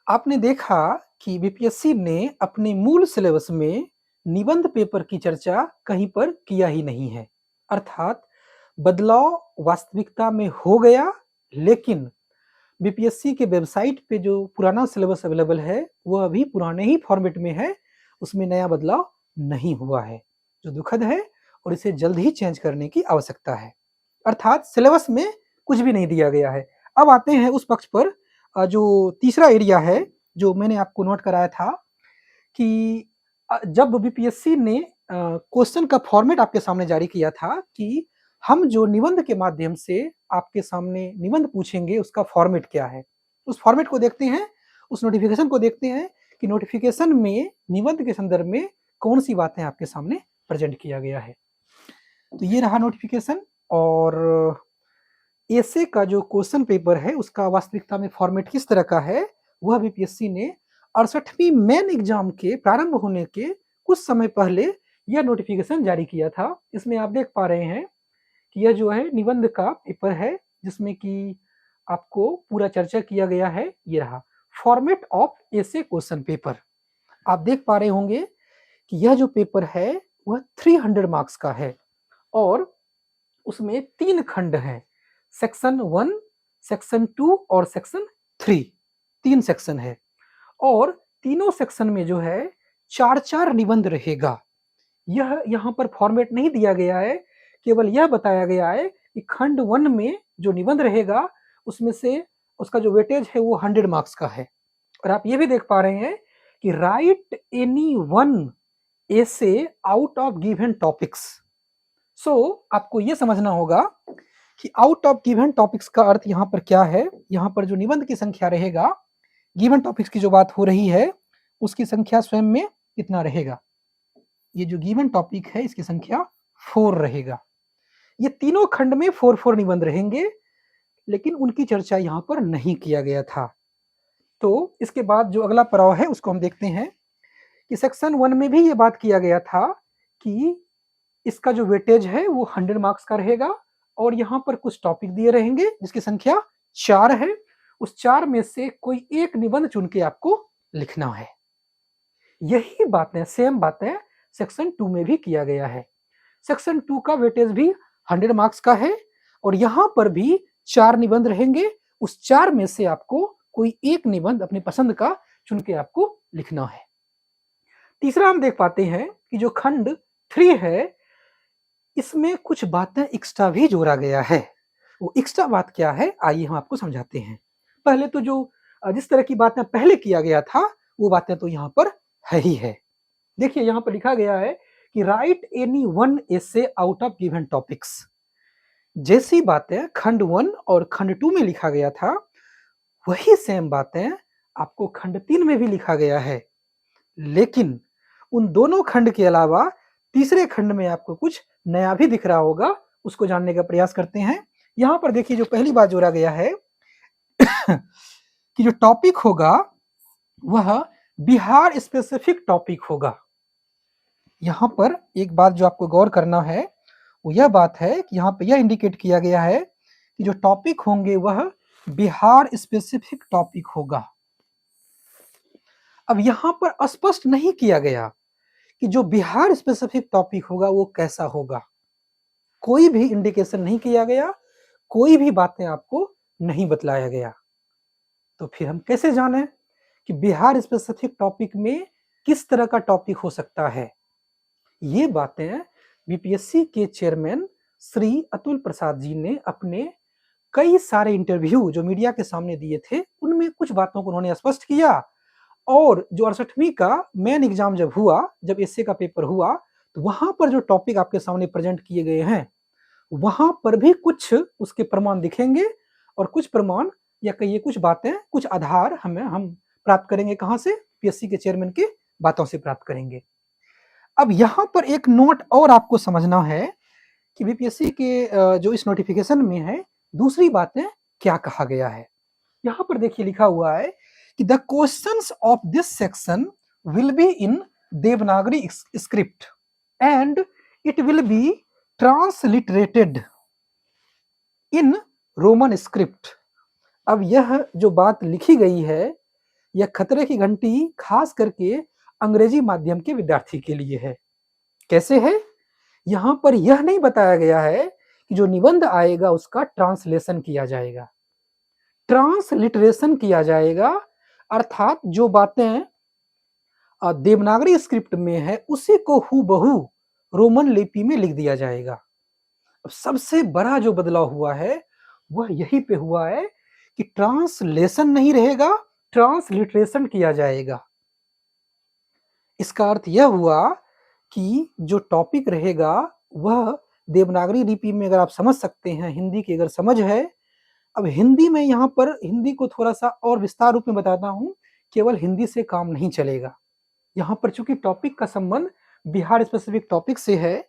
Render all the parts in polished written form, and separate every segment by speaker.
Speaker 1: आपने देखा कि बीपीएससी ने अपने मूल सिलेबस में निबंध पेपर की चर्चा कहीं पर किया ही नहीं है। अर्थात बदलाव वास्तविकता में हो गया, लेकिन बीपीएससी के वेबसाइट पे जो पुराना सिलेबस अवेलेबल है, वह अभी पुराने ही फॉर्मेट में है, उसमें नया बदलाव नहीं हुआ है, जो दुखद है और इसे जल्द ही चेंज करने की आवश्यकता है। अर्थात सिलेबस में कुछ भी नहीं दिया गया है। अब आते हैं उस पक्ष पर जो तीसरा एरिया है, जो मैंने आपको नोट कराया था कि जब बीपीएससी ने क्वेश्चन का फॉर्मेट आपके सामने जारी किया था कि हम जो निबंध के माध्यम से आपके सामने निबंध पूछेंगे, उसका फॉर्मेट क्या है। उस फॉर्मेट को देखते हैं, उस नोटिफिकेशन को देखते हैं कि नोटिफिकेशन में निबंध के संदर्भ में कौन सी बातें आपके सामने प्रेजेंट किया गया है। तो ये रहा नोटिफिकेशन, और एसे का जो क्वेश्चन पेपर है उसका वास्तविकता में फॉर्मेट किस तरह का है, वह बीपीएससी ने 68वीं मेन एग्जाम के प्रारंभ होने के कुछ समय पहले यह नोटिफिकेशन जारी किया था। इसमें आप देख पा रहे हैं कि यह जो है निबंध का पेपर है, जिसमें कि आपको पूरा चर्चा किया गया है। ये रहा format of essay question paper. आप देख पा रहे होंगे कि यह जो पेपर है वह 300 मार्क्स का है और उसमें 3 खंड हैं, सेक्शन 1, सेक्शन 2 और सेक्शन 3। 3 सेक्शन है और तीनों सेक्शन में जो है 4-4 निबंध रहेगा। यह यहाँ पर फॉर्मेट नहीं दिया गया है, केवल यह बताया गया है कि खंड 1 में जो निबंध रहेगा उसमें से उसका जो वेटेज है वो 100 मार्क्स का है। और आप ये भी देख पा रहे हैं कि right any one essay out of given topics. आपको ये समझना होगा कि आउट ऑफ गिवन टॉपिक्स का अर्थ यहाँ पर क्या है। यहाँ पर जो निबंध की संख्या रहेगा, गिवन टॉपिक्स की जो बात हो रही है उसकी संख्या स्वयं में कितना रहेगा। ये जो गिवन टॉपिक है इसकी संख्या 4 रहेगा। ये तीनों खंड में 4-4 निबंध रहेंगे, लेकिन उनकी चर्चा यहाँ पर नहीं किया गया था। तो इसके बाद जो अगला पड़ाव है उसको हम देखते हैं कि सेक्शन 1 में भी ये बात किया गया था कि इसका जो वेटेज है वो 100 मार्क्स का रहेगा और यहाँ पर कुछ टॉपिक दिए रहेंगे जिसकी संख्या 4 है। उस 4 में से कोई एक निबंध चुन के आपको लिखना है। यही बातें, सेम बातें सेक्शन 2 में भी किया गया है। सेक्शन 2 का वेटेज भी 100 मार्क्स का है और यहाँ पर भी 4 निबंध रहेंगे। उस 4 में से आपको कोई एक निबंध अपनी पसंद का चुन के आपको लिखना है। तीसरा हम देख पाते हैं कि जो खंड 3 है इसमें कुछ बातें एक्स्ट्रा भी जोड़ा गया है। वो एक्स्ट्रा बात क्या है, आइए हम आपको समझाते हैं। पहले तो जो जिस तरह की बातें पहले किया गया था वो बातें तो यहाँ पर है ही है। देखिए यहाँ पर लिखा गया है कि right any one essay out of given topics. जैसी बातें खंड 1 और खंड 2 में लिखा गया था वही सेम बातें आपको खंड 3 में भी लिखा गया है, लेकिन उन दोनों खंड के अलावा तीसरे खंड में आपको कुछ नया भी दिख रहा होगा। उसको जानने का प्रयास करते हैं। यहाँ पर देखिए जो पहली बात जोड़ा गया है कि जो टॉपिक होगा वह बिहार स्पेसिफिक टॉपिक होगा। यहाँ पर एक बात जो आपको गौर करना है वो यह बात है कि यहाँ पे यह इंडिकेट किया गया है कि जो टॉपिक होंगे वह बिहार स्पेसिफिक टॉपिक होगा। अब यहाँ पर स्पष्ट नहीं किया गया कि जो बिहार स्पेसिफिक टॉपिक होगा वो कैसा होगा। कोई भी इंडिकेशन नहीं किया गया, कोई भी बातें आपको नहीं बतलाया गया। तो फिर हम कैसे जानें कि बिहार स्पेसिफिक टॉपिक में किस तरह का टॉपिक हो सकता है। ये बातें बीपीएससी के चेयरमैन श्री अतुल प्रसाद जी ने अपने कई सारे इंटरव्यू जो मीडिया के सामने दिए थे उनमें कुछ बातों को उन्होंने स्पष्ट किया। और जो 68वीं का मेन एग्जाम जब हुआ, जब एसए का पेपर हुआ, तो वहां पर जो टॉपिक आपके सामने प्रेजेंट किए गए हैं वहां पर भी कुछ उसके प्रमाण दिखेंगे और कुछ प्रमाण या कहिए कुछ बातें, कुछ आधार हम प्राप्त करेंगे। कहां से? पीएससी के चेयरमैन की बातों से प्राप्त करेंगे। अब यहाँ पर एक नोट और आपको समझना है कि बीपीएससी के जो इस नोटिफिकेशन में है दूसरी बातें क्या कहा गया है। यहाँ पर देखिए लिखा हुआ है कि the questions of this section will be in Devanagari script and it will be transliterated in Roman script. अब यह जो बात लिखी गई है यह खतरे की घंटी खास करके अंग्रेजी माध्यम के विद्यार्थी के लिए है। कैसे है? यहाँ पर यह नहीं बताया गया है कि जो निबंध आएगा उसका ट्रांसलेशन किया जाएगा। ट्रांसलिटरेशन किया जाएगा, अर्थात जो बातें देवनागरी स्क्रिप्ट में है उसी को हूबहू रोमन लिपि में लिख दिया जाएगा। अब सबसे बड़ा जो बदलाव हुआ है वह यही पे हुआ है कि ट्रांसलेशन नहीं रहेगा, ट्रांसलिटरेशन किया जाएगा। इसका अर्थ यह हुआ कि जो टॉपिक रहेगा वह देवनागरी लिपि में अगर आप समझ सकते हैं, हिंदी की अगर समझ है, अब हिंदी में यहाँ पर हिंदी को थोड़ा सा और विस्तार रूप में बताता हूँ, केवल हिंदी से काम नहीं चलेगा। यहाँ पर चूंकि टॉपिक का संबंध बिहार स्पेसिफिक टॉपिक से है,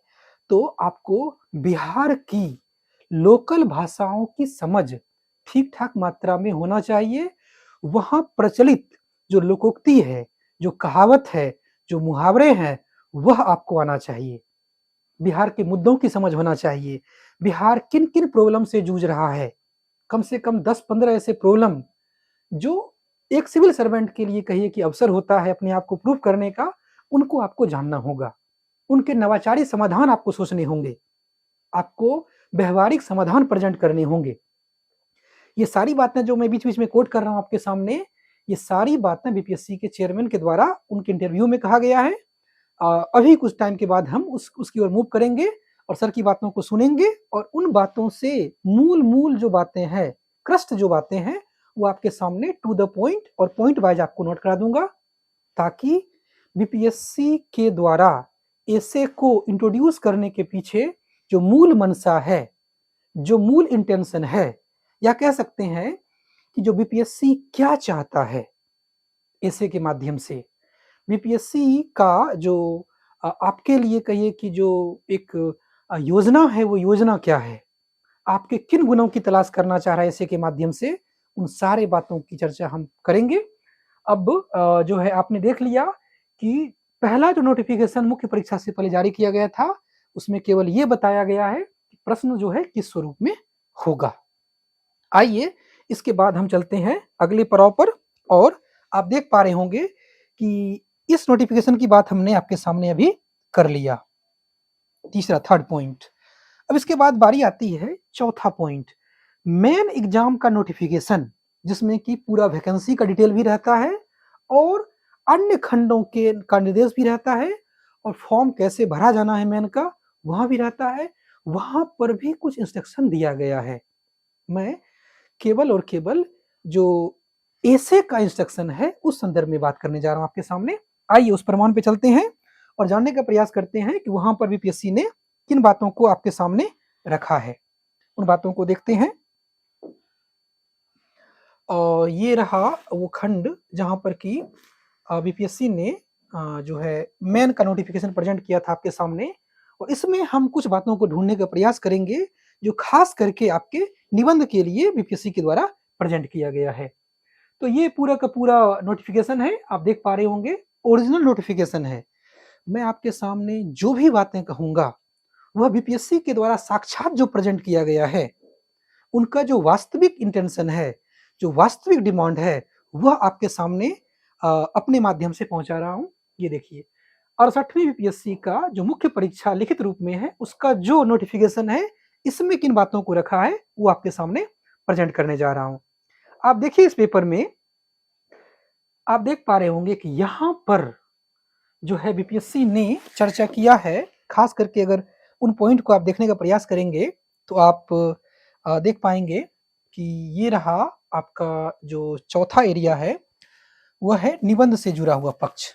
Speaker 1: तो आपको बिहार की लोकल भाषाओं की समझ ठीक ठाक मात्रा में होना चाहिए। वहाँ प्रचलित जो लोकोक्ति है, जो कहावत है, जो मुहावरे हैं, वह आपको आना चाहिए। बिहार के मुद्दों की समझ होना चाहिए। बिहार किन किन प्रॉब्लम से जूझ रहा है, कम से कम 10-15 ऐसे प्रॉब्लम जो एक सिविल सर्वेंट के लिए कहिए कि अवसर होता है अपने आप को प्रूव करने का, उनको आपको जानना होगा। उनके नवाचारी समाधान आपको सोचने होंगे, आपको व्यवहारिक समाधान प्रेजेंट करने होंगे। ये सारी बातें जो मैं बीच-बीच में कोट कर रहा हूं आपके सामने, ये सारी बातें बीपीएससी के चेयरमैन के द्वारा उनके इंटरव्यू में कहा गया है। अभी कुछ टाइम के बाद हम उसकी ओर मूव करेंगे और सर की बातों को सुनेंगे और उन बातों से मूल जो बातें हैं, क्रस्ट जो बातें हैं, वो आपके सामने टू द पॉइंट और पॉइंट वाइज आपको नोट करा दूंगा, ताकि बीपीएससी के द्वारा ऐसे को इंट्रोड्यूस करने के पीछे जो मूल मंशा है, जो मूल इंटेंशन है, या कह सकते हैं कि जो बीपीएससी क्या चाहता है ऐसे के माध्यम से, बीपीएससी का जो आपके लिए कहिए कि जो एक योजना है, वो योजना क्या है, आपके किन गुणों की तलाश करना चाह रहा है ऐसे के माध्यम से, उन सारे बातों की चर्चा हम करेंगे। अब जो है आपने देख लिया कि पहला जो नोटिफिकेशन मुख्य परीक्षा से पहले जारी किया गया था, उसमें केवल ये बताया गया है कि प्रश्न जो है किस स्वरूप में होगा। आइए इसके बाद हम चलते हैं अगले पड़ाव पर, और आप देख पा रहे होंगे कि इस नोटिफिकेशन की बात हमने आपके सामने अभी कर लिया, तीसरा थर्ड पॉइंट। अब इसके बाद बारी आती है चौथा पॉइंट, मेन एग्जाम का नोटिफिकेशन, जिसमें कि पूरा वैकेंसी का डिटेल भी रहता है और अन्य खंडों के का निर्देश भी रहता है, और फॉर्म कैसे भरा जाना है मेन का वहां भी रहता है। वहां पर भी कुछ इंस्ट्रक्शन दिया गया है। मैं केवल और केवल जो ऐसे का इंस्ट्रक्शन है उस संदर्भ में बात करने जा रहा हूं आपके सामने। आइए उस प्रमाण पे चलते हैं और जानने का प्रयास करते हैं कि वहां पर बीपीएससी ने किन बातों को आपके सामने रखा है। उन बातों को देखते हैं। और ये रहा वो खंड जहां पर कि बीपीएससी ने जो है मेन का नोटिफिकेशन प्रेजेंट किया था आपके सामने, और इसमें हम कुछ बातों को ढूंढने का प्रयास करेंगे जो खास करके आपके निबंध के लिए बीपीएससी के द्वारा प्रेजेंट किया गया है। तो ये पूरा का पूरा नोटिफिकेशन है, आप देख पा रहे होंगे, ओरिजिनल नोटिफिकेशन है। मैं आपके सामने जो भी बातें कहूंगा वह बीपीएससी के द्वारा साक्षात जो प्रेजेंट किया गया है, उनका जो वास्तविक इंटेंशन है, जो वास्तविक डिमांड है, वह आपके सामने अपने माध्यम से पहुंचा रहा हूं। ये देखिए 68वीं बीपीएससी का जो मुख्य परीक्षा लिखित रूप में है उसका जो नोटिफिकेशन है, इसमें किन बातों को रखा है वो आपके सामने प्रेजेंट करने जा रहा हूं। आप देखिए इस पेपर में आप देख पा रहे होंगे कि यहां पर जो है बीपीएससी ने चर्चा किया है, खास करके अगर उन पॉइंट को आप देखने का प्रयास करेंगे तो आप देख पाएंगे कि ये रहा आपका जो चौथा एरिया है, वह है निबंध से जुड़ा हुआ पक्ष।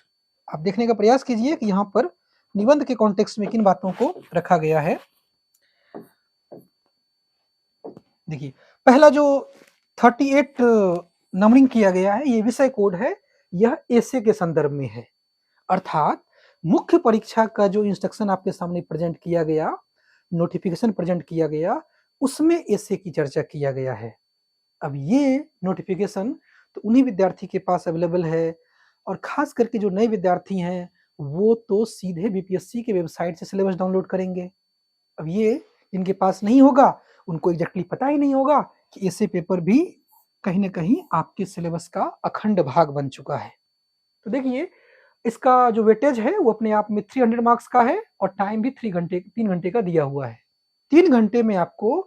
Speaker 1: आप देखने का प्रयास कीजिए कि यहाँ पर निबंध के कॉन्टेक्स्ट में किन बातों को रखा गया है। देखिए पहला जो 38 नंबरिंग किया गया है, ये विषय कोड है, यह एसे के संदर्भ में है। अर्थात मुख्य परीक्षा का जो इंस्ट्रक्शन आपके सामने प्रेजेंट किया गया, नोटिफिकेशन प्रेजेंट किया गया, उसमें एसे की चर्चा किया गया है। अब ये नोटिफिकेशन तो उन्हीं विद्यार्थी के पास अवेलेबल है, और खास करके जो नए विद्यार्थी हैं वो तो सीधे बीपीएससी के वेबसाइट से सिलेबस डाउनलोड करेंगे। अब ये जिनके पास नहीं होगा उनको एग्जैक्टली पता ही नहीं होगा कि ऐसे पेपर भी कहीं न कहीं आपके सिलेबस का अखंड भाग बन चुका है। तो देखिए, इसका जो वेटेज है वो अपने आप में 300 मार्क्स का है और टाइम भी 3 घंटे का दिया हुआ है। 3 घंटे में आपको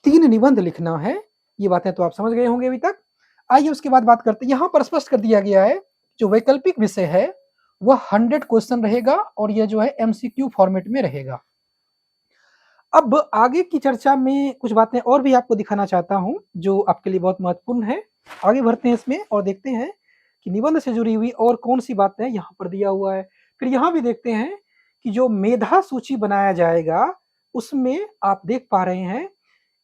Speaker 1: 3 निबंध लिखना है। ये बातें तो आप समझ गए होंगे अभी तक। आइए उसके बाद बात करते हैं। यहाँ पर स्पष्ट कर दिया गया है, जो वैकल्पिक विषय है वह 100 क्वेश्चन रहेगा और यह जो है एमसीक्यू फॉर्मेट में रहेगा। अब आगे की चर्चा में कुछ बातें और भी आपको दिखाना चाहता हूं जो आपके लिए बहुत महत्वपूर्ण है। आगे बढ़ते हैं इसमें और देखते हैं कि निबंध से जुड़ी हुई और कौन सी बातें यहाँ पर दिया हुआ है। फिर यहाँ भी देखते हैं कि जो मेधा सूची बनाया जाएगा उसमें आप देख पा रहे हैं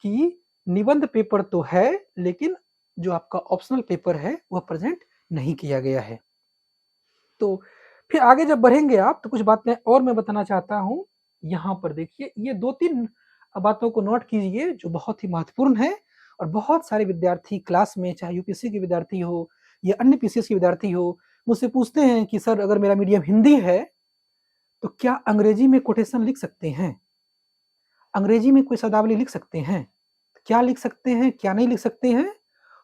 Speaker 1: कि निबंध पेपर तो है, लेकिन जो आपका ऑप्शनल पेपर है वह प्रेजेंट नहीं किया गया है। तो फिर आगे जब बढ़ेंगे आप तो कुछ बातें और मैं बताना चाहता हूं। यहाँ पर देखिए, ये 2-3 बातों को नोट कीजिए जो बहुत ही महत्वपूर्ण है और बहुत सारे विद्यार्थी क्लास में, चाहे यूपीएससी के विद्यार्थी हो या अन्य पीसीएस के विद्यार्थी हो, मुझसे पूछते हैं कि सर अगर मेरा मीडियम हिंदी है तो क्या अंग्रेजी में कोटेशन लिख सकते हैं, अंग्रेजी में कोई शब्दावली लिख सकते हैं? क्या लिख सकते हैं, क्या नहीं लिख सकते हैं,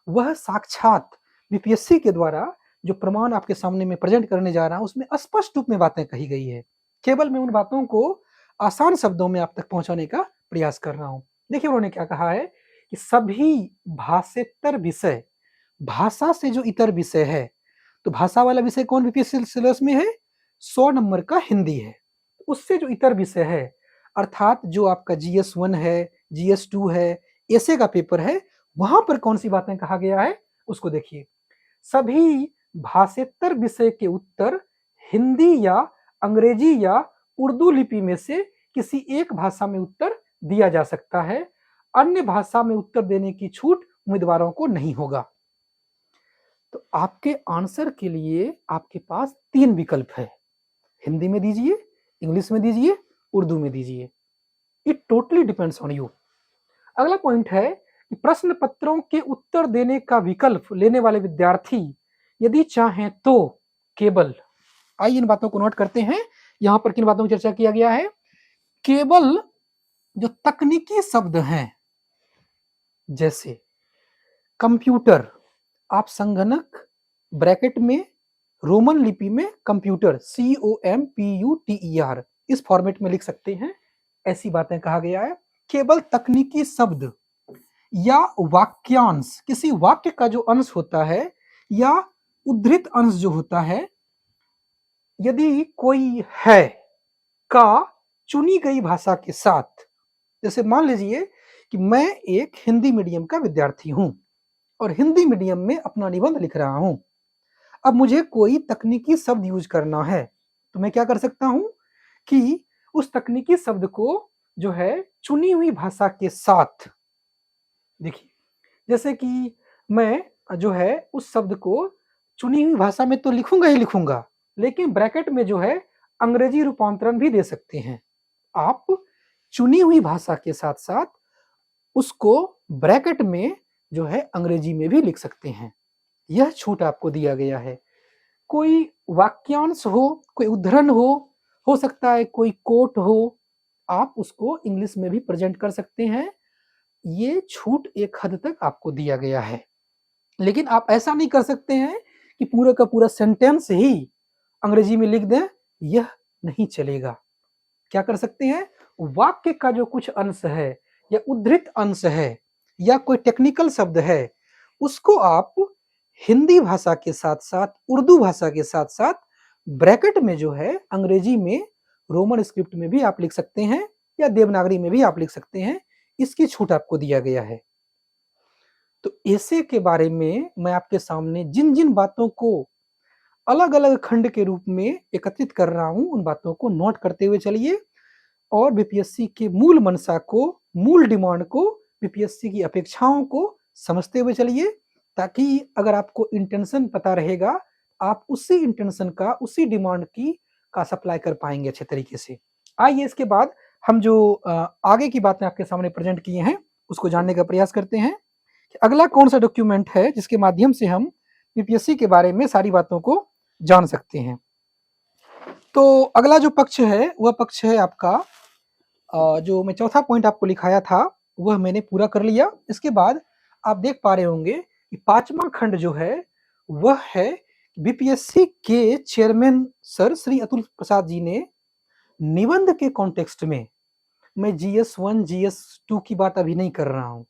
Speaker 1: वह साक्षात बीपीएससी के द्वारा जो प्रमाण आपके सामने में प्रेजेंट करने जा रहा हूं उसमें स्पष्ट रूप में बातें कही गई है। केवल मैं उन बातों को आसान शब्दों में आप तक पहुंचाने का प्रयास कर रहा हूं। देखिए उन्होंने क्या कहा है कि सभी भाषेतर विषय, भाषा से जो इतर विषय है, तो भाषा वाला विषय कौन बीपीएससी सिलेबस में है? 100 नंबर का हिंदी है। उससे जो इतर विषय है, अर्थात जो आपका जीएस 1 है, जीएस 2 है, ऐसे का पेपर है, वहां पर कौन सी बातें कहा गया है उसको देखिए। सभी भाषेतर विषय के उत्तर हिंदी या अंग्रेजी या उर्दू लिपि में से किसी एक भाषा में उत्तर दिया जा सकता है। अन्य भाषा में उत्तर देने की छूट उम्मीदवारों को नहीं होगा। तो आपके आंसर के लिए आपके पास 3 विकल्प है। हिंदी में दीजिए, इंग्लिश में दीजिए, उर्दू में दीजिए। It totally depends on you. अगला पॉइंट है कि प्रश्न पत्रों के उत्तर देने का विकल्प लेने वाले विद्यार्थी यदि चाहें तो केवल, आइए इन बातों को नोट करते हैं। यहां पर किन बातों की चर्चा किया गया है? केवल जो तकनीकी शब्द हैं, जैसे कंप्यूटर, आप संगणक ब्रैकेट में रोमन लिपि में कंप्यूटर COMPUTER इस फॉर्मेट में लिख सकते हैं, ऐसी बातें कहा गया है। केवल तकनीकी शब्द या वाक्यांश, किसी वाक्य का जो अंश होता है या उद्धृत अंश जो होता है, यदि कोई है का चुनी गई भाषा के साथ, जैसे मान लीजिए कि मैं एक हिंदी मीडियम का विद्यार्थी हूं और हिंदी मीडियम में अपना निबंध लिख रहा हूं। अब मुझे कोई तकनीकी शब्द यूज करना है तो मैं क्या कर सकता हूं कि उस तकनीकी शब्द को जो है चुनी हुई भाषा के साथ, देखिए जैसे कि मैं जो है उस शब्द को चुनी हुई भाषा में तो लिखूंगा ही लिखूंगा, लेकिन ब्रैकेट में जो है अंग्रेजी रूपांतरण भी दे सकते हैं। आप चुनी हुई भाषा के साथ साथ उसको ब्रैकेट में जो है अंग्रेजी में भी लिख सकते हैं। यह छूट आपको दिया गया है। कोई वाक्यांश हो, कोई उद्धरण हो सकता है कोई कोट हो, आप उसको इंग्लिश में भी प्रेजेंट कर सकते हैं। ये छूट एक हद तक आपको दिया गया है, लेकिन आप ऐसा नहीं कर सकते हैं कि पूरा का पूरा सेंटेंस ही अंग्रेजी में लिख दें, यह नहीं चलेगा। क्या कर सकते हैं? वाक्य का जो कुछ अंश है या उद्धृत अंश है या कोई टेक्निकल शब्द है, उसको आप हिंदी भाषा के साथ साथ, उर्दू भाषा के साथ साथ ब्रैकेट में जो है अंग्रेजी में रोमन स्क्रिप्ट में भी आप लिख सकते हैं या देवनागरी में भी आप लिख सकते हैं। इसकी छूट आपको दिया गया है। तो ऐसे के बारे में मैं आपके सामने जिन जिन बातों को अलग अलग खंड के रूप में एकत्रित कर रहा हूं, उन बातों को नोट करते हुए चलिए और बीपीएससी के मूल मंशा को, मूल डिमांड को, बीपीएससी की अपेक्षाओं को समझते हुए चलिए, ताकि अगर आपको इंटेंशन पता रहेगा, आप उसी इंटेंशन का, उसी डिमांड की का सप्लाई कर पाएंगे अच्छे तरीके से। आइए इसके बाद हम जो आगे की बातें आपके सामने प्रेजेंट किए हैं उसको जानने का प्रयास करते हैं कि अगला कौन सा डॉक्यूमेंट है जिसके माध्यम से हम बीपीएससी के बारे में सारी बातों को जान सकते हैं। तो अगला जो पक्ष है वह पक्ष है आपका, जो मैं चौथा पॉइंट आपको लिखाया था वह मैंने पूरा कर लिया। इसके बाद आप देख पा रहे होंगे कि पांचवा खंड जो है वह है बीपीएससी के चेयरमैन सर श्री अतुल प्रसाद जी ने निबंध के कॉन्टेक्स्ट में, मैं GS1 GS2 की बात अभी नहीं कर रहा हूं,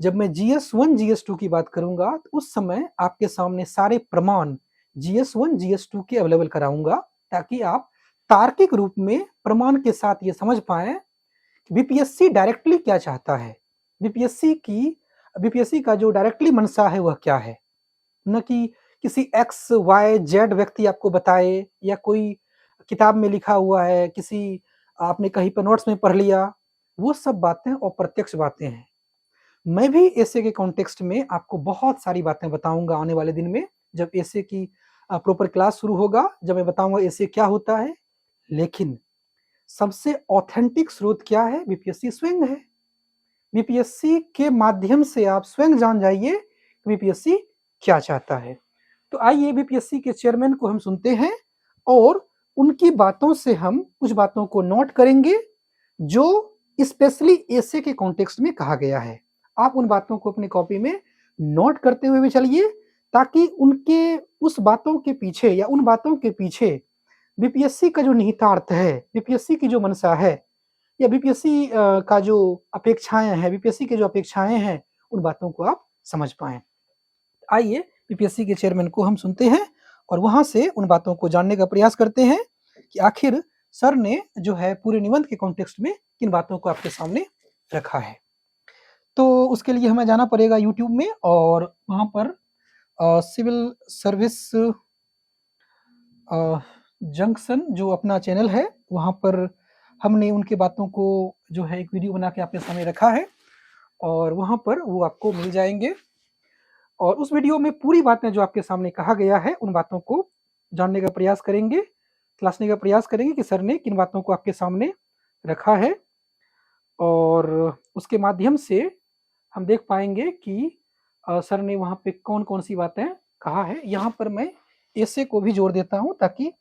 Speaker 1: जब मैं GS1 GS2 की बात करूंगा तो उस समय आपके सामने सारे प्रमाण GS1 GS2 के अवेलेबल कराऊंगा, ताकि आप तार्किक रूप में प्रमाण के साथ ये समझ पाए बीपीएससी डायरेक्टली क्या चाहता है, बीपीएससी का जो डायरेक्टली मंशा है वह क्या है। न कि किसी XYZ व्यक्ति आपको बताए या कोई किताब में लिखा हुआ है, किसी आपने कहीं पर नोट्स में पढ़ लिया, वो सब बातें अप्रत्यक्ष बातें हैं। मैं भी एसे के कॉन्टेक्स्ट में आपको बहुत सारी बातें बताऊंगा आने वाले दिन में, जब एसे की प्रॉपर क्लास शुरू होगा, जब मैं बताऊंगा एसे क्या होता है। लेकिन सबसे ऑथेंटिक स्रोत क्या है? बीपीएससी स्वयं है। बीपीएससी के माध्यम से आप स्वयं जान जाइए बीपीएससी क्या चाहता है। तो आइए बीपीएससी के चेयरमैन को हम सुनते हैं और उनकी बातों से हम कुछ बातों को नोट करेंगे जो स्पेशली एसे के कॉन्टेक्स्ट में कहा गया है। आप उन बातों को अपनी कॉपी में नोट करते हुए भी चलिए, ताकि उनके उस बातों के पीछे या उन बातों के पीछे बीपीएससी का जो निहितार्थ है, बीपीएससी की जो मंशा है, या बीपीएससी का जो अपेक्षाएं हैं, बीपीएससी की जो अपेक्षाएं हैं, उन बातों को आप समझ पाएं। आइए बीपीएससी के चेयरमैन को हम सुनते हैं और वहां से उन बातों को जानने का प्रयास करते हैं कि आखिर सर ने जो है पूरे निबंध के कॉन्टेक्स्ट में किन बातों को आपके सामने रखा है। तो उसके लिए हमें जाना पड़ेगा यूट्यूब में और वहां पर सिविल सर्विस जंक्शन जो अपना चैनल है, वहां पर हमने उनके बातों को जो है एक वीडियो बना के आपके सामने रखा है और वहां पर वो आपको मिल जाएंगे। और उस वीडियो में पूरी बातें जो आपके सामने कहा गया है, उन बातों को जानने का प्रयास करेंगे, तलाशने का प्रयास करेंगे कि सर ने किन बातों को आपके सामने रखा है। और उसके माध्यम से हम देख पाएंगे कि सर ने वहाँ पे कौन कौन सी बातें कहा है। यहाँ पर मैं एसे को भी जोड़ देता हूँ, ताकि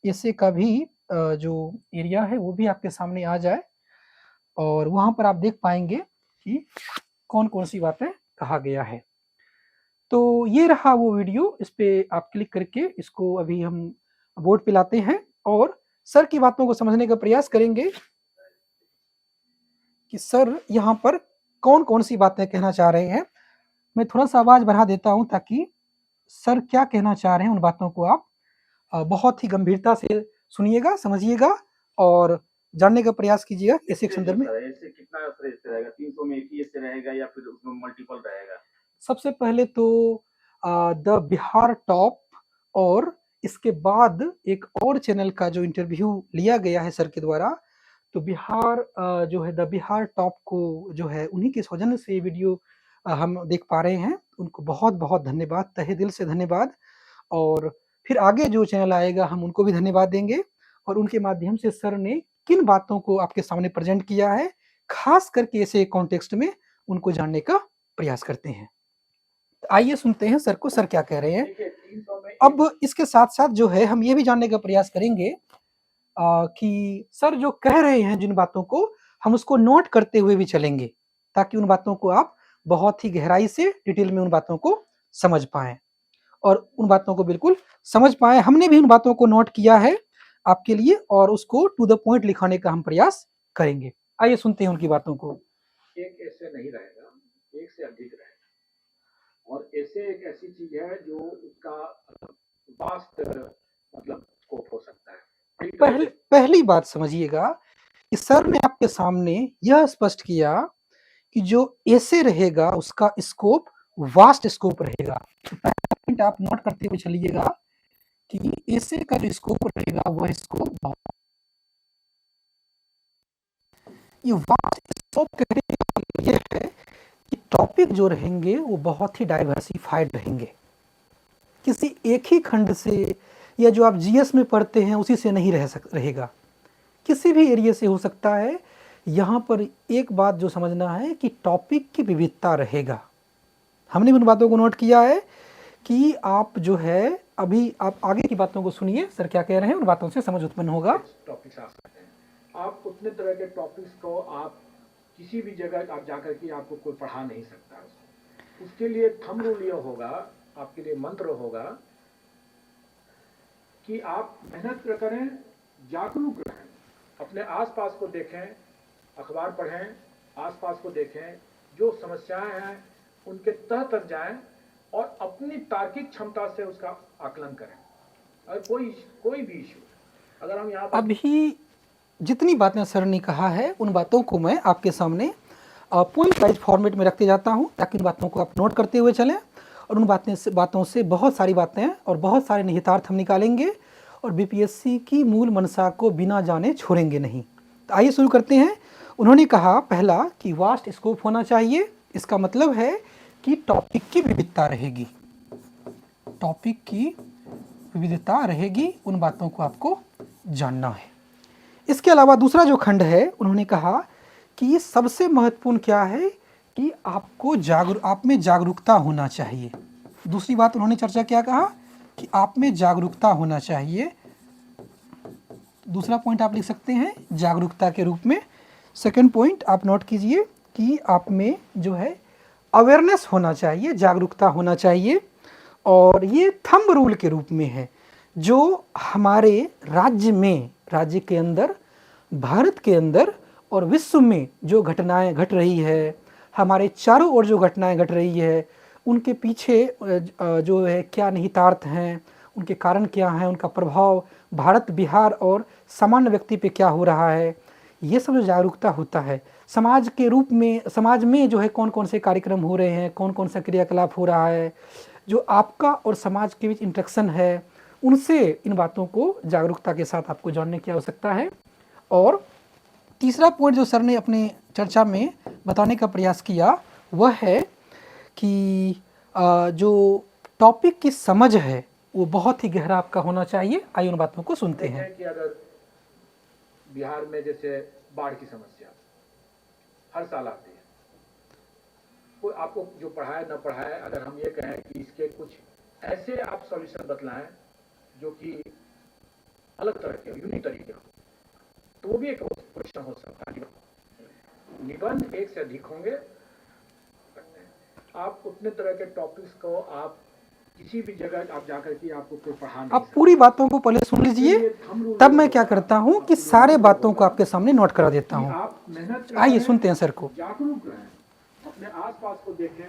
Speaker 1: एसे का भी जो एरिया है वो भी आपके सामने आ जाए और वहाँ पर आप देख पाएंगे कि कौन कौन सी बातें कहा गया है। तो ये रहा वो वीडियो, इस पे आप क्लिक करके इसको अभी हम बोर्ड पे लाते हैं और सर की बातों को समझने का प्रयास करेंगे कि सर यहाँ पर कौन कौन सी बातें कहना चाह रहे हैं। मैं थोड़ा सा आवाज बढ़ा देता हूँ ताकि सर क्या कहना चाह रहे हैं उन बातों को आप बहुत ही गंभीरता से सुनिएगा, समझिएगा और जानने का प्रयास कीजिएगा ऐसे संदर्भ में।
Speaker 2: ऐसे कितना रहेगा? 300 में एक ही ऐसे रहेगा या फिर उसमें मल्टीपल रहेगा?
Speaker 1: सबसे पहले तो द बिहार टॉप और इसके बाद एक और चैनल का जो इंटरव्यू लिया गया है सर के द्वारा, तो बिहार जो है द बिहार टॉप को जो है उन्हीं के सौजन्य से ये वीडियो हम देख पा रहे हैं। उनको बहुत बहुत धन्यवाद, तहे दिल से धन्यवाद। और फिर आगे जो चैनल आएगा हम उनको भी धन्यवाद देंगे और उनके माध्यम से सर ने किन बातों को आपके सामने प्रेजेंट किया है, खास करके ऐसे कॉन्टेक्स्ट में उनको जानने का प्रयास करते हैं। आइए सुनते हैं सर को, सर क्या कह रहे हैं। अब इसके साथ साथ जो है हम ये भी जानने का प्रयास करेंगे कि सर जो कह रहे हैं जिन बातों को, हम उसको नोट करते हुए भी चलेंगे, ताकि उन बातों को आप बहुत ही गहराई से डिटेल में उन बातों को समझ पाएं और उन बातों को बिल्कुल समझ पाएं। हमने भी उन बातों को नोट किया है आपके लिए और उसको टू द पॉइंट लिखाने का हम प्रयास करेंगे। आइए सुनते हैं उनकी बातों को।
Speaker 2: एक ऐसे नहीं रहेगा, एक से अधिक रहेगा और ऐसे एक ऐसी चीज है जो उसका वास्ट मतलब स्कोप हो सकता है।
Speaker 1: पहली बात समझिएगा कि सर ने आपके सामने यह स्पष्ट किया कि जो ऐसे रहेगा उसका स्कोप वास्ट स्कोप रहेगा। तो पहला पॉइंट आप नोट करते हुए चलिएगा कि ऐसे का जो स्कोप रहेगा वह स्कोप, ये वास्ट स्कोप कहने का मतलब यह है कि टॉपिक जो रहेंगे वो बहुत ही डाइवर्सिफाइड रहेंगे। किसी एक ही खंड से या जो आप जीएस में पढ़ते हैं उसी से नहीं रहेगा, किसी भी एरिया से हो सकता है। यहाँ पर एक बात जो समझना है कि टॉपिक की विविधता रहेगा। हमने उन बातों को नोट किया है कि आप जो है अभी आप आगे की बातों को सुनिए, सर क्या कह रहे हैं, उन बातों से समझ उत्पन्न होगा।
Speaker 2: टॉपिक्स आ सकते हैं, आप उतने तरह के टॉपिक्स को आप किसी भी जगह आप जाकर के आपको कोई पढ़ा नहीं सकता उसको। उसके लिए थंब रूल ये होगा, आपके लिए मंत्र होगा कि आप मेहनत करें, जागरूक रहें, अपने आसपास को देखें, अखबार पढ़ें, आसपास को देखें, जो समस्याएं हैं उनके तह तक जाएं और अपनी तार्किक क्षमता से उसका आकलन करें। और कोई भी इशू अगर हम यहाँ पर
Speaker 1: अभी जितनी बातें सर ने कहा है उन बातों को मैं आपके सामने पॉइंट वाइज फॉर्मेट में रखते जाता हूँ, ताकि उन बातों को आप नोट करते हुए चलें और उन बातों से बहुत सारी बातें और बहुत सारे निहितार्थ हम निकालेंगे और बीपीएससी की मूल मंशा को बिना जाने छोड़ेंगे नहीं। तो आइए शुरू करते हैं। उन्होंने कहा पहला कि वास्ट स्कोप होना चाहिए। इसका मतलब है कि टॉपिक की विविधता रहेगी, टॉपिक की विविधता रहेगी, उन बातों को आपको जानना है। इसके अलावा दूसरा जो खंड है, उन्होंने कहा कि सबसे महत्वपूर्ण क्या है कि आप में जागरूकता होना चाहिए। दूसरी बात उन्होंने चर्चा क्या कहा कि आप में जागरूकता होना चाहिए। दूसरा पॉइंट आप लिख सकते हैं जागरूकता के रूप में। सेकंड पॉइंट आप नोट कीजिए कि आप में जो है अवेयरनेस होना चाहिए, जागरूकता होना चाहिए। और ये थंब रूल के रूप में है, जो हमारे राज्य के अंदर, भारत के अंदर और विश्व में जो घटनाएं घट रही है, हमारे चारों ओर जो घटनाएं घट रही है, उनके पीछे जो है क्या निहितार्थ हैं, उनके कारण क्या हैं, उनका प्रभाव भारत, बिहार और सामान्य व्यक्ति पे क्या हो रहा है, ये सब जो जागरूकता होता है समाज के रूप में, समाज में जो है कौन कौन से कार्यक्रम हो रहे हैं, कौन कौन सा क्रियाकलाप हो रहा है, जो आपका और समाज के बीच इंटरेक्शन है, उनसे इन बातों को जागरूकता के साथ आपको जानने की आवश्यकता है। और तीसरा पॉइंट जो सर ने अपने चर्चा में बताने का प्रयास किया वह है कि जो टॉपिक की समझ है वो बहुत ही गहरा आपका होना चाहिए। आइए उन बातों को सुनते हैं।
Speaker 2: कि अगर बिहार में जैसे बाढ़ की समस्या हर साल आती है, कोई आपको जो पढ़ाए न पढ़ाए, अगर हम ये कहें कि इसके कुछ ऐसे आप सॉल्यूशन बतलाएं जो कि अलग तरह के यूनिक तरीके हो, तो वो भी एक क्वेश्चन हो सकता है। निबंध एक से अधिक होंगे, आप उतने तरह के टॉपिक्स को आप किसी भी जगह आप जाकर के आपको कोई पढ़ा नहीं
Speaker 1: आप पूरी बातों को पहले सुन लीजिए, तब मैं क्या करता हूँ कि सारे बातों को आपके सामने नोट करा देता हूँ।
Speaker 2: आप मेहनत
Speaker 1: आइए सुनते हैं सर को।
Speaker 2: जागरूक रहें, अपने आसपास को देखें,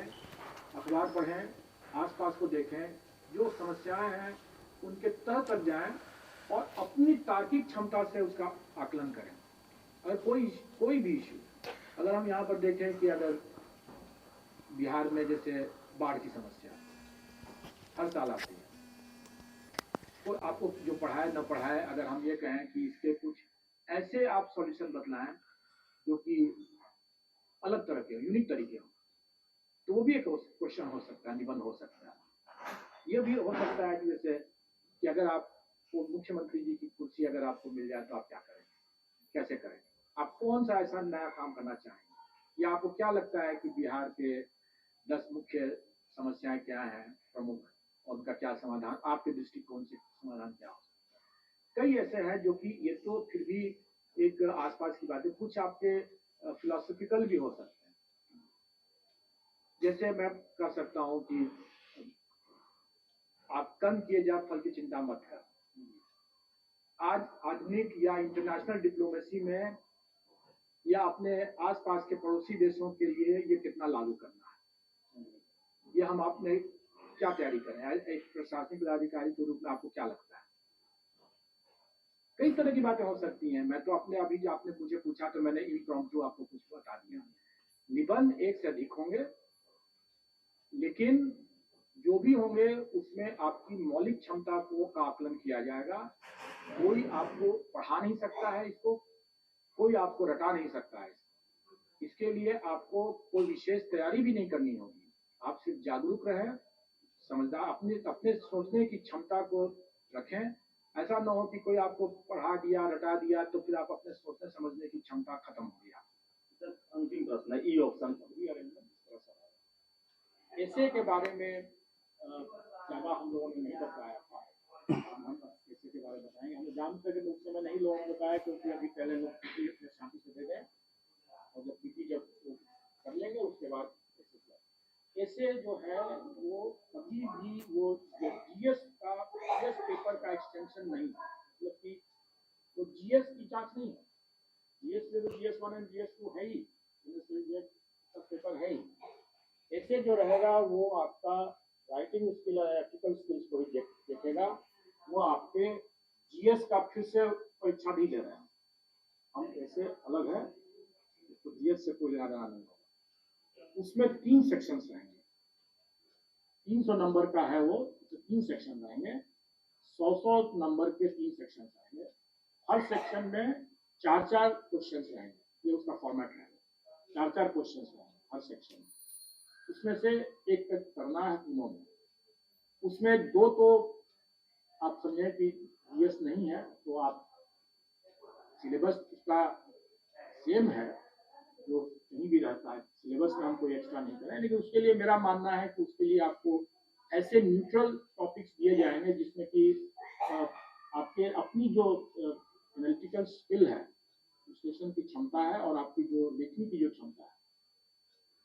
Speaker 2: अखबार पढ़ें, आसपास को देखें, जो समस्याएं हैं उनके तह तक जाएं और अपनी तार्किक क्षमता से उसका आकलन करें। अगर कोई भी इशू अगर हम यहाँ पर देखें कि अगर बिहार में जैसे बाढ़ की समस्या हर साल आती है, तो आपको जो पढ़ाए न पढ़ाए, अगर हम ये कहें कि इसके कुछ ऐसे आप सॉल्यूशन बतलाएं जो कि अलग तरह के यूनिक तरीके हो, तो वो भी एक क्वेश्चन हो सकता है, निबंध हो सकता है। ये भी हो सकता है कि जैसे कि अगर आपको मुख्यमंत्री जी की कुर्सी अगर आपको मिल जाए तो आप क्या करेंगे, कैसे करेंगे, आप कौन सा ऐसा नया काम करना चाहेंगे, या आपको क्या लगता है कि बिहार के 10 मुख्य समस्याएं क्या हैं प्रमुख, और उनका क्या समाधान, आपके दृष्टिकोण से समाधान क्या हो सकता है। कई ऐसे हैं जो कि ये तो फिर भी एक आसपास की बातें, कुछ आपके फिलोसफिकल भी हो सकते हैं। जैसे मैं कर सकता हूं कि आप कर्म किए जा, फल की चिंता मत कर। आज आधुनिक या इंटरनेशनल डिप्लोमेसी में या अपने आसपास के पड़ोसी देशों के लिए ये कितना लागू करना है, ये हम अपने क्या तैयारी करें, एक प्रशासनिक पदाधिकारी के रूप में आपको क्या लगता है। कई तरह की बातें हो सकती हैं। मैं तो अपने अभी जो आपने मुझे पूछा तो मैंने इम्प्रॉम्प्टू आपको कुछ बता दिया। निबंध एक से अधिक होंगे, लेकिन जो भी होंगे उसमें आपकी मौलिक क्षमता को का आकलन किया जाएगा। कोई आपको पढ़ा नहीं सकता है इसको, कोई आपको रटा नहीं सकता है इसके लिए आपको कोई विशेष तैयारी भी नहीं करनी होगी। आप सिर्फ जागरूक रहें, समझदार, अपने सोचने की क्षमता को रखें। ऐसा ना हो कि कोई आपको पढ़ा दिया, रटा दिया, तो फिर आप अपने सोचने समझने की क्षमता खत्म हो गया। अंतिम प्रश्न है, ई ऑप्शन ऐसे के बारे में ज्यादा हम लोगों ने नहीं बताया था। हम ऐसे के बारे में बताएंगे। हम जानते थे उस समय नहीं लोगों ने बताया, क्योंकि अभी पहले लोग अपने शांति से दे दें और जब पीटी जब कर लेंगे उसके बाद। ऐसे जो है वो कभी भी वो जीएस पेपर का एक्सटेंशन नहीं है, मतलब कि वो जीएस की जांच नहीं है। जीएस में तो जीएस 1 एंड जीएस 2 है ही, सब पेपर है ही। ऐसे जो रहेगा वो आपका राइटिंग स्किल और एथिकल स्किल्स को ही देखेगा। वो आपके जीएस का फिर से परीक्षा नहीं ले रहे हैं, हम ऐसे अलग है, तो जीएस से कोई लेना देना नहीं होगा। उसमें 3 सेक्शंस रहेंगे, 300 नंबर का है वो, तो 3 सेक्शन रहेंगे, 100 नंबर के 3 सेक्शन रहेंगे। हर सेक्शन में 4-4 क्वेश्चन रहेंगे, ये उसका फॉर्मेट रहेगा। 4-4 क्वेश्चन रहेंगे हर सेक्शन में, उसमें से एक तक करना है तीनों में। उसमें 2 तो आप समझें कि जीएस नहीं है, तो आप सिलेबस उसका सेम है जो कहीं भी रहता है, सिलेबस में हम कोई एक्स्ट्रा नहीं करें, लेकिन उसके लिए मेरा मानना है कि उसके लिए आपको ऐसे न्यूट्रल टॉपिक्स दिए जाएंगे जिसमें कि आपके अपनी जो एनालिटिकल स्किल है, विश्लेषण की क्षमता है और आपकी जो लिखने की जो क्षमता है,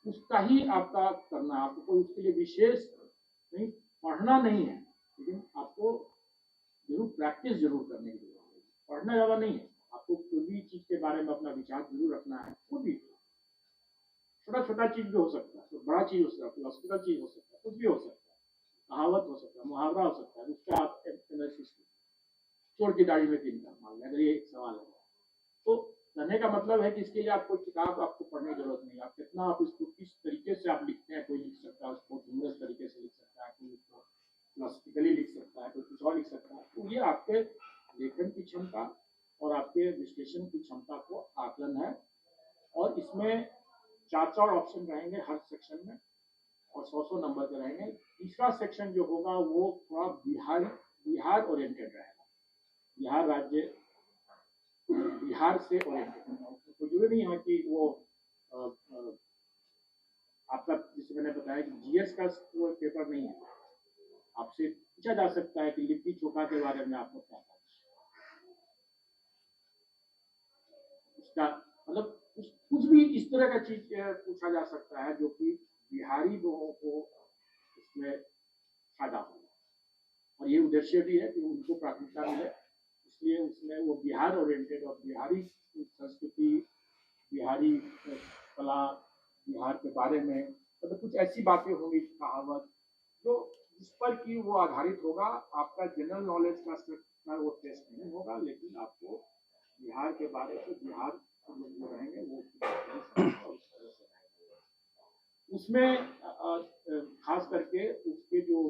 Speaker 2: उसका ही आपका करना है। आपको कोई उसके लिए विशेष नहीं पढ़ना नहीं है, लेकिन आपको जरूर प्रैक्टिस जरूर करने की जरूरत है। पढ़ना ज़्यादा नहीं है, आपको कोई भी चीज़ के बारे में अपना विचार जरूर रखना है। खुद भी छोटा छोटा चीज़ भी हो सकता है, तो बड़ा चीज़ हो सकता है, फिलोसफिकल चीज़ हो सकता है, कुछ भी हो सकता है, कहावत हो सकता है, मुहावरा हो सकता है, उसका आप एनालिसिस चोर की दाढ़ी में तीन का मान लें, अगर ये एक सवाल है तो कहने का मतलब है कि इसके लिए आपको किताब आपको पढ़ने की जरूरत नहीं है। आप कितना आप इसको किस तरीके से आप लिखते हैं, कोई लिख सकता है उसको ह्यूमरस तरीके से लिख सकता है, कोई उसको फिलोसफिकली लिख सकता है, कोई कुछ और लिख सकता है। तो ये आपके लेखन की क्षमता और आपके विश्लेषण की क्षमता को आकलन है। और इसमें 4-4 ऑप्शन रहेंगे हर सेक्शन में और 100-100 नंबर के रहेंगे। तीसरा सेक्शन जो होगा वो थोड़ा बिहार ओरिएंटेड रहेगा, बिहार राज्य, बिहार से ओरिएंटेड। तो जरूरी नहीं है कि वो आपका, जिसे मैंने बताया कि जीएस का वो पेपर नहीं है। आपसे पूछा जा सकता है कि लिट्टी चोखा के बारे में आपको क्या पता है, उसका मतलब कुछ भी इस तरह का चीज पूछा जा सकता है जो कि बिहारी लोगों को इसमें फायदा होगा। और ये उद्देश्य भी है कि उनको प्राथमिकता मिले, इसलिए उसमें वो बिहार ओरिएंटेड और बिहारी संस्कृति, बिहारी कला, बिहार के बारे में मतलब कुछ ऐसी बातें होंगी, कहावत, जो जिस पर कि वो आधारित होगा। आपका जनरल नॉलेज का वो टेस्ट नहीं होगा, लेकिन आपको बिहार के बारे में, बिहार के लोग जो रहेंगे वो उसमें खास करके उसके जो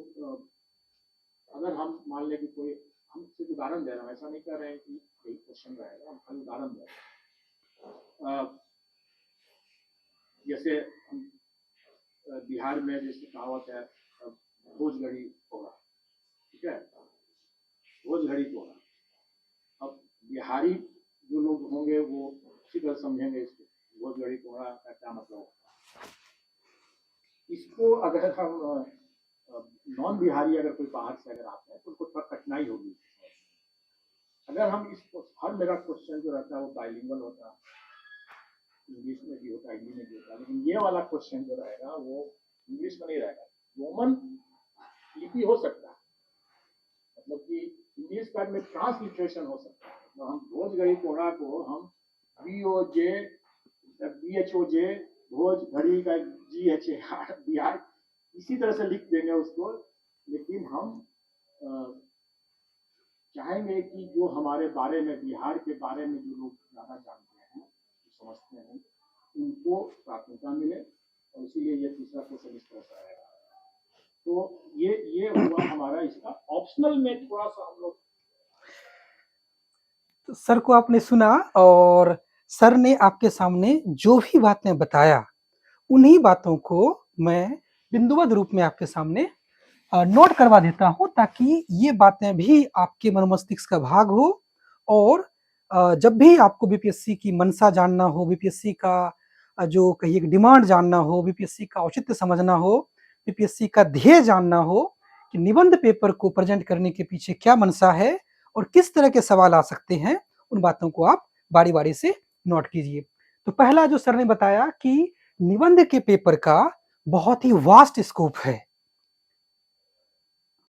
Speaker 2: अगर हम मान लें कि कोई, हम सिर्फ उदाहरण दे रहे हैं, ऐसा नहीं कर रहे हैं कि यही क्वेश्चन रहेगा, हम खाली उदाहरण दे रहे हैं। जैसे हम बिहार में जैसे कहावत है भोजगढ़ी पोहा, ठीक है, भोजगढ़ी पोहा। अब बिहारी जो लोग होंगे वो उसी तरह समझेंगे इसको, भोजगढ़ी पोहा का क्या मतलब होता है। इसको अगर हम नॉन बिहारी अगर कोई बाहर से अगर आता है तो उनको थोड़ा कठिनाई होगी। अगर हम इसको, हर मेरा क्वेश्चन जो रहता है वो बाइलिंगुअल होता है, इंग्लिश में भी होता है, हिंदी में भी होता है, लेकिन ये वाला क्वेश्चन जो रहेगा वो इंग्लिश में नहीं रहेगा, रोमन लिपि हो सकता है, मतलब कि इंग्लिश का में ट्रांसलिटरेशन हो सकता है। तो हम भोजगढ़ी पोहा को हम BHOJ भोज घड़ी का GHAR बिहार इसी तरह से लिख देंगे उसको। लेकिन हम चाहेंगे कि जो हमारे बारे में, बिहार के बारे में जो लोग ज़्यादा जानते हैं, समझते हैं, उनको प्राथमिकता मिले, और इसीलिए ये तीसरा क्वेश्चन इस तरह से आएगा। तो ये हुआ हमारा इसका ऑप्शनल में थोड़ा सा हम लोग।
Speaker 1: तो सर को आपने सुना और सर ने आपके सामने जो भी बातें बताया उन्हीं बातों को मैं बिंदुबद्ध रूप में आपके सामने नोट करवा देता हूं, ताकि ये बातें भी आपके मन मस्तिष्क का भाग हो। और जब भी आपको बीपीएससी की मंशा जानना हो, बीपीएससी का जो कहिए डिमांड जानना हो, बीपीएससी का औचित्य समझना हो, बीपीएससी का ध्येय जानना हो कि निबंध पेपर को प्रेजेंट करने के पीछे क्या मंशा है और किस तरह के सवाल आ सकते हैं, उन बातों को आप बारी बारी से नोट कीजिए। तो पहला जो सर ने बताया कि निबंध के पेपर का बहुत ही वास्ट स्कोप है।